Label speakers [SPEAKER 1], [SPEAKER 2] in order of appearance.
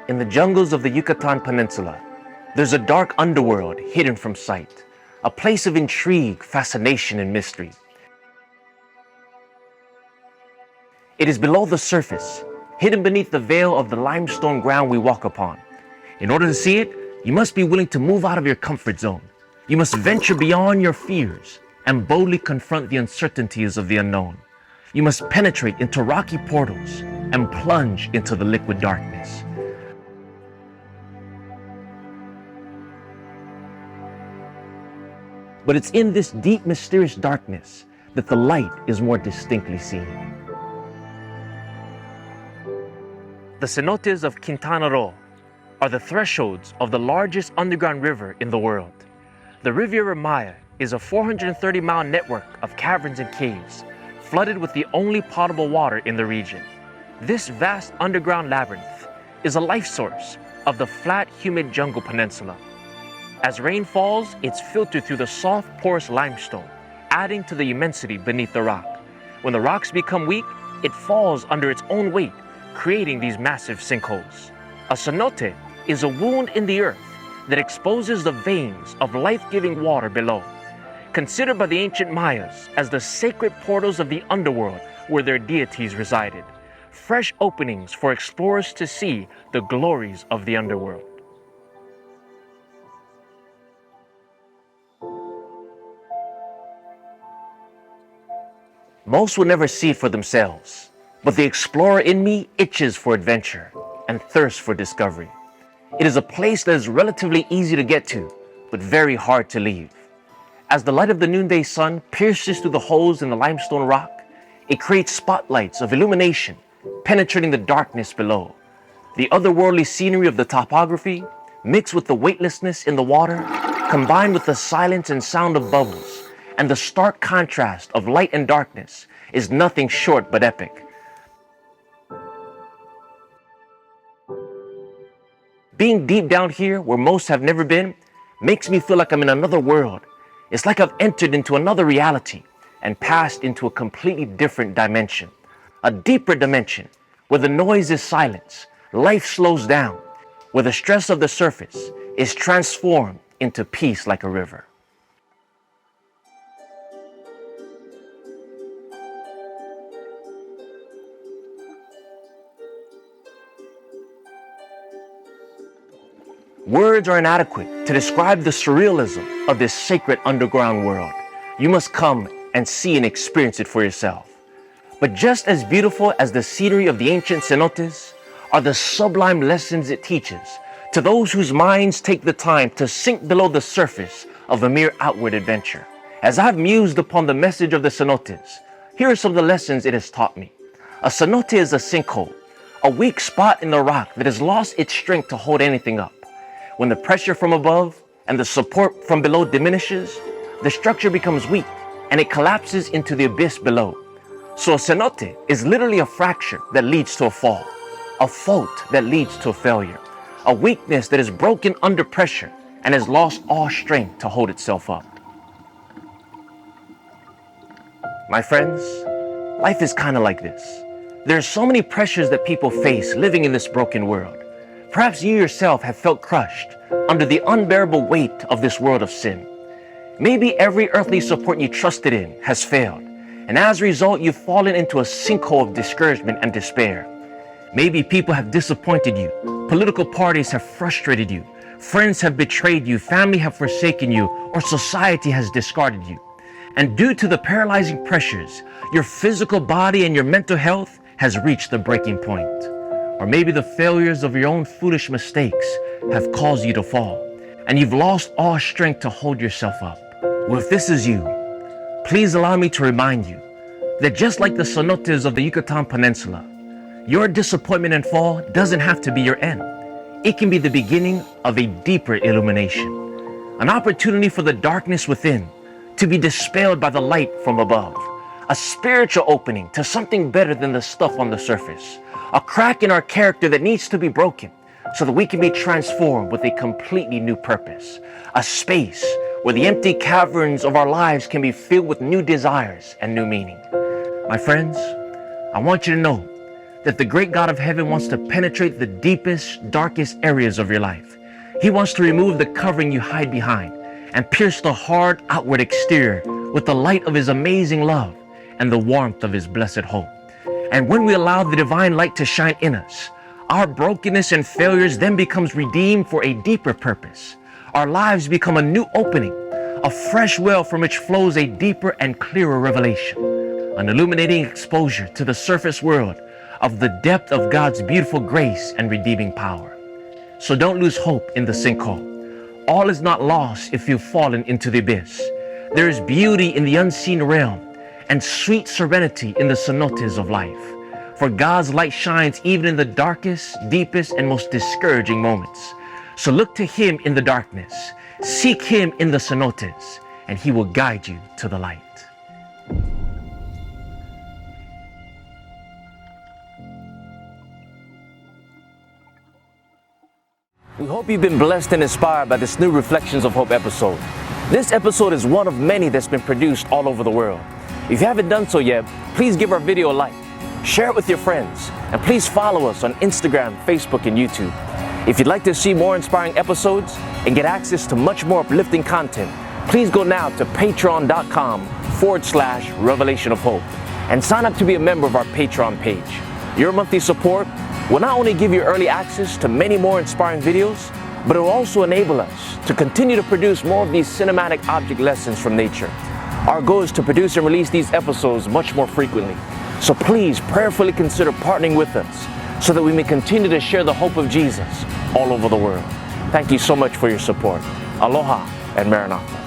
[SPEAKER 1] In the jungles of the Yucatan Peninsula, there's a dark underworld hidden from sight, a place of intrigue, fascination, and mystery. It is below the surface, hidden beneath the veil of the limestone ground we walk upon. In order to see it, you must be willing to move out of your comfort zone. You must venture beyond your fears and boldly confront the uncertainties of the unknown. You must penetrate into rocky portals and plunge into the liquid darkness. But it's in this deep, mysterious darkness that the light is more distinctly seen. The Cenotes of Quintana Roo are the thresholds of the largest underground river in the world. The Riviera Maya is a 430-mile network of caverns and caves, flooded with the only potable water in the region. This vast underground labyrinth is a life source of the flat, humid jungle peninsula. As rain falls, it's filtered through the soft, porous limestone, adding to the immensity beneath the rock. When the rocks become weak, it falls under its own weight, creating these massive sinkholes. A cenote is a wound in the earth that exposes the veins of life-giving water below. Considered by the ancient Mayas as the sacred portals of the underworld where their deities resided, fresh openings for explorers to see the glories of the underworld. Most will never see it for themselves, but the explorer in me itches for adventure and thirsts for discovery. It is a place that is relatively easy to get to, but very hard to leave. As the light of the noonday sun pierces through the holes in the limestone rock, it creates spotlights of illumination penetrating the darkness below. The otherworldly scenery of the topography, mixed with the weightlessness in the water, combined with the silence and sound of bubbles, and the stark contrast of light and darkness, is nothing short but epic. Being deep down here, where most have never been, makes me feel like I'm in another world. It's like I've entered into another reality and passed into a completely different dimension. A deeper dimension, where the noise is silence, life slows down, where the stress of the surface is transformed into peace like a river. Words are inadequate to describe the surrealism of this sacred underground world. You must come and see and experience it for yourself. But just as beautiful as the scenery of the ancient cenotes are the sublime lessons it teaches to those whose minds take the time to sink below the surface of a mere outward adventure. As I've mused upon the message of the cenotes, here are some of the lessons it has taught me. A cenote is a sinkhole, a weak spot in the rock that has lost its strength to hold anything up. When the pressure from above and the support from below diminishes, the structure becomes weak and it collapses into the abyss below. So a cenote is literally a fracture that leads to a fall, a fault that leads to a failure, a weakness that is broken under pressure and has lost all strength to hold itself up. My friends, life is kind of like this. There are so many pressures that people face living in this broken world. Perhaps you yourself have felt crushed under the unbearable weight of this world of sin. Maybe every earthly support you trusted in has failed, and as a result, you've fallen into a sinkhole of discouragement and despair. Maybe people have disappointed you, political parties have frustrated you, friends have betrayed you, family have forsaken you, or society has discarded you. And due to the paralyzing pressures, your physical body and your mental health has reached the breaking point. Or maybe the failures of your own foolish mistakes have caused you to fall, and you've lost all strength to hold yourself up. Well, if this is you, please allow me to remind you that just like the cenotes of the Yucatan Peninsula, your disappointment and fall doesn't have to be your end. It can be the beginning of a deeper illumination, an opportunity for the darkness within to be dispelled by the light from above, a spiritual opening to something better than the stuff on the surface, a crack in our character that needs to be broken so that we can be transformed with a completely new purpose, a space where the empty caverns of our lives can be filled with new desires and new meaning. My friends, I want you to know that the great God of heaven wants to penetrate the deepest, darkest areas of your life. He wants to remove the covering you hide behind and pierce the hard outward exterior with the light of His amazing love and the warmth of His blessed hope. And when we allow the divine light to shine in us, our brokenness and failures then becomes redeemed for a deeper purpose. Our lives become a new opening, a fresh well from which flows a deeper and clearer revelation, an illuminating exposure to the surface world of the depth of God's beautiful grace and redeeming power. So don't lose hope in the sinkhole. All is not lost if you've fallen into the abyss. There is beauty in the unseen realm and sweet serenity in the cenotes of life. For God's light shines even in the darkest, deepest, and most discouraging moments. So look to Him in the darkness, seek Him in the cenotes, and He will guide you to the light. We hope you've been blessed and inspired by this new Reflections of Hope episode. This episode is one of many that's been produced all over the world. If you haven't done so yet, please give our video a like, share it with your friends, and please follow us on Instagram, Facebook, and YouTube. If you'd like to see more inspiring episodes and get access to much more uplifting content, please go now to patreon.com/Revelation of Hope and sign up to be a member of our Patreon page. Your monthly support will not only give you early access to many more inspiring videos, but it will also enable us to continue to produce more of these cinematic object lessons from nature. Our goal is to produce and release these episodes much more frequently. So please prayerfully consider partnering with us so that we may continue to share the hope of Jesus all over the world. Thank you so much for your support. Aloha and Maranatha.